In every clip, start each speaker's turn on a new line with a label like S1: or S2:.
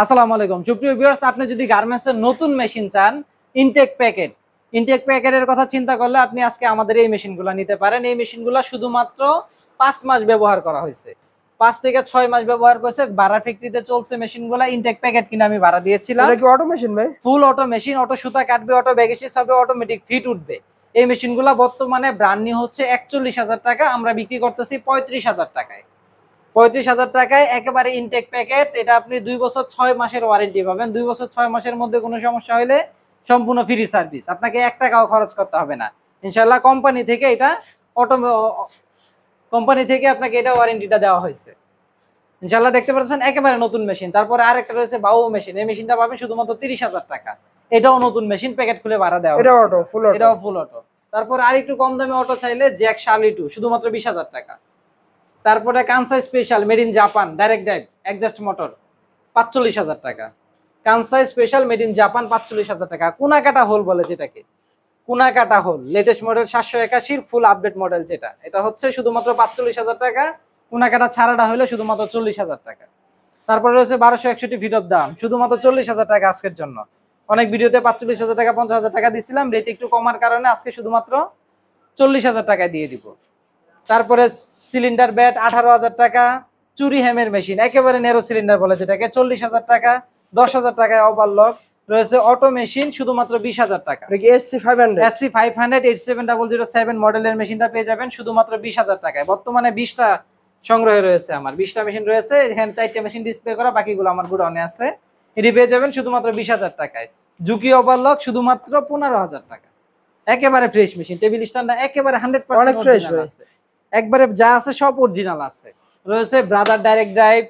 S1: আসসালামু আলাইকুম সুপ্রিয় ভিউয়ার্স, আপনি যদি গার্মেন্টসের নতুন মেশিন চান, ইনটেক প্যাকেটের কথা চিন্তা করলে আপনি আজকে আমাদের এই মেশিনগুলো নিতে পারেন। এই মেশিনগুলো শুধুমাত্র 5 মাস ব্যবহার করা হয়েছে, 5 থেকে 6 মাস ব্যবহার করেছে। ভাড়া ফ্যাক্টরিতে চলছে মেশিনগুলো। ইনটেক প্যাকেট কিনে আমি ভাড়া দিয়েছিলাম।
S2: এটা কি অটো মেশিন ভাই?
S1: ফুল অটো মেশিন, অটো সুতা কাটবে, অটো ব্যাগেসিস হবে, অটোমেটিক ফিট উঠবে। এই মেশিনগুলো বর্তমানে ব্র্যান্ড নিউ হচ্ছে 41,000 টাকা, আমরা বিক্রি করতেছি 35,000 টাকায়। 35,000 টাকায় একেবারে ইনটেক প্যাকেট। এটা আপনি 2 বছর 6 মাসের ওয়ারেন্টি পাবেন। 2 বছর 6 মাসের মধ্যে কোনো সমস্যা হলে সম্পূর্ণ ফ্রি সার্ভিস, আপনাকে 1 টাকাও খরচ করতে হবে না ইনশাআল্লাহ। কোম্পানি থেকে আপনাকে এটা ওয়ারেন্টিটা দেওয়া হয়েছে ইনশাআল্লাহ। দেখতে পাচ্ছেন একেবারে নতুন মেশিন। তারপরে আরেকটা রয়েছে বাউ মেশিন। এই মেশিনটা পাবেন শুধুমাত্র 30,000 টাকা। এটাও নতুন মেশিন, প্যাকেট খুলে ভাড়া দেওয়া
S2: এটা অটো, ফুল অটো।
S1: এটাও ফুল অটো। তারপর আরেকটু কম দামে অটো চাইলে জ্যাক শার্লি 2 শুধুমাত্র 20,000 টাকা। তারপরে Kansai special made in Japan direct drive adjust motor 45,000 টাকা। Kansai special made in Japan 45,000 টাকা। কুনাকাটা হোল বলে যেটাকে, কুনাকাটা hole latest model 781 full update model যেটা, এটা হচ্ছে শুধুমাত্র 45,000 টাকা। কুনাকাটা ছাড়াটা হলে শুধুমাত্র 40,000 টাকা। তারপরে রয়েছে 1261 ফিট অফ দাম শুধুমাত্র 40,000 টাকা আজকের জন্য। অনেক ভিডিওতে 45,000 টাকা 50,000 টাকা দিছিলাম, রেট একটু কমার কারণে আজকে শুধুমাত্র 40,000 টাকায় দিয়ে দিব। তারপরে সিলিন্ডার ব্যাট 18,000 টাকা। চুরি হ্যামের মেশিন একেবারে নেরো সিলিন্ডার বলে যেটাকে 40,000 টাকা। 10,000 টাকায় ওভারলক রয়েছে। অটো মেশিন শুধুমাত্র 20,000 টাকা। SC500 87007 মডেলের মেশিনটা পেয়ে যাবেন শুধুমাত্র 20,000 টাকায়। বর্তমানে 20টা সংগ্রহে রয়েছে আমার, 20টা মেশিন রয়েছে। এখানে 4টা মেশিন ডিসপ্লে করা, বাকিগুলো আমার গোডাউনে আছে। এটি পেয়ে যাবেন শুধুমাত্র 20,000 টাকায়। জুকি ওভারলক শুধুমাত্র 15,000 টাকা। একেবারে ফ্রেশ মেশিন, টেবিল স্ট্যান্ড একেবারে 100%
S2: অনেক ফ্রেশ
S1: আছে। একবারে যা আছে সব অরিজিনাল আছে। রয়েছে ব্রাদার ডাইরেক্ট ড্রাইভ,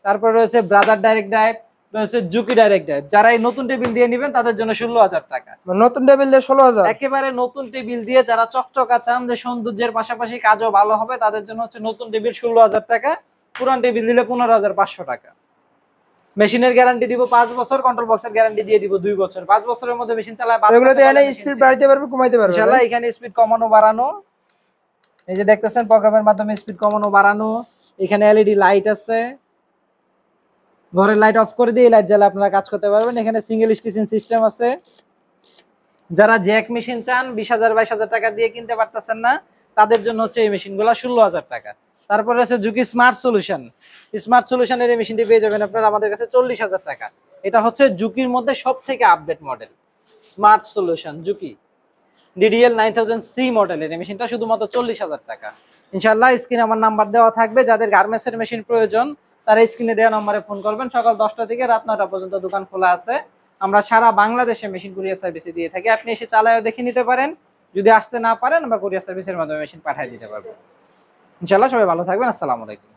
S1: তারপর রয়েছে ব্রাদার ডাইরেক্ট ড্রাইভ, রয়েছে জুকি ডাইরেক্ট ড্রাইভ। যারা এই নতুন টেবিল দিয়ে নেবেন তাদের জন্য 16,000 টাকা।
S2: নতুন টেবিল দিয়ে 16,000?
S1: একেবারে নতুন টেবিল দিয়ে যারা চকচকা চান, যে সৌন্দর্যের পাশাপাশি কাজও ভালো হবে, তাদের জন্য হচ্ছে নতুন টেবিল 16,000 টাকা। পুরান টেবিল দিলে 15,500 টাকা। মেশিনের গ্যারান্টি দিব 5 বছর, কন্ট্রোল বক্সের গ্যারান্টি দিয়ে দিব 2 বছর। 5 বছরের মধ্যে মেশিন চালায়
S2: এগুলোতে এনে স্পিড বাড়াতে পারবে, কমাইতে পারবে
S1: ইনশাআল্লাহ। এখানে স্পিড কমানো বাড়ানো, এই যে দেখতেছেন প্রোগ্রামের মাধ্যমে স্পিড কমানো বাড়ানো। এখানে এলইডি লাইট আছে, ঘরের লাইট অফ করে দিয়ে লাইট জ্বালা আপনারা কাজ করতে পারবেন। এখানে সিঙ্গেল স্টিচিং সিস্টেম আছে। যারা জ্যাক মেশিন চান 20,000 22,000 টাকা দিয়ে কিনতে পারতেছেন না, তাদের জন্য হচ্ছে এই মেশিনগুলো 16,000 টাকা। তারপরে আছে জুকি স্মার্ট সলিউশন। স্মার্ট সলিউশনের এই মেশিনটি পেয়ে যাবেন আপনারা আমাদের কাছে 40,000 টাকা। এটা হচ্ছে জুকির মধ্যে সবথেকে update model, smart solution Juki DDL 9000C মডেলের এই মেশিনটা শুধুমাত্র 40,000 টাকা ইনশাআল্লাহ। স্ক্রিনে আমার নাম্বার দেওয়া থাকবে, যাদের গার্মেন্টসের মেশিন প্রয়োজন তারা স্ক্রিনে দেওয়া নম্বরে ফোন করবেন। সকাল 10টা থেকে রাত 9টা পর্যন্ত দোকান খোলা আছে। আমরা সারা বাংলাদেশে মেশিন কুরিয়ার সার্ভিসে দিয়ে থাকি। আপনি এসে চালায়ও দেখে নিতে পারেন। যদি আসতে না পারেন আমরা কুরিয়ার সার্ভিসের মাধ্যমে মেশিন পাঠিয়ে দিতে পারবো ইনশাআল্লাহ। সবাই ভালো থাকবেন, আসসালামু আলাইকুম।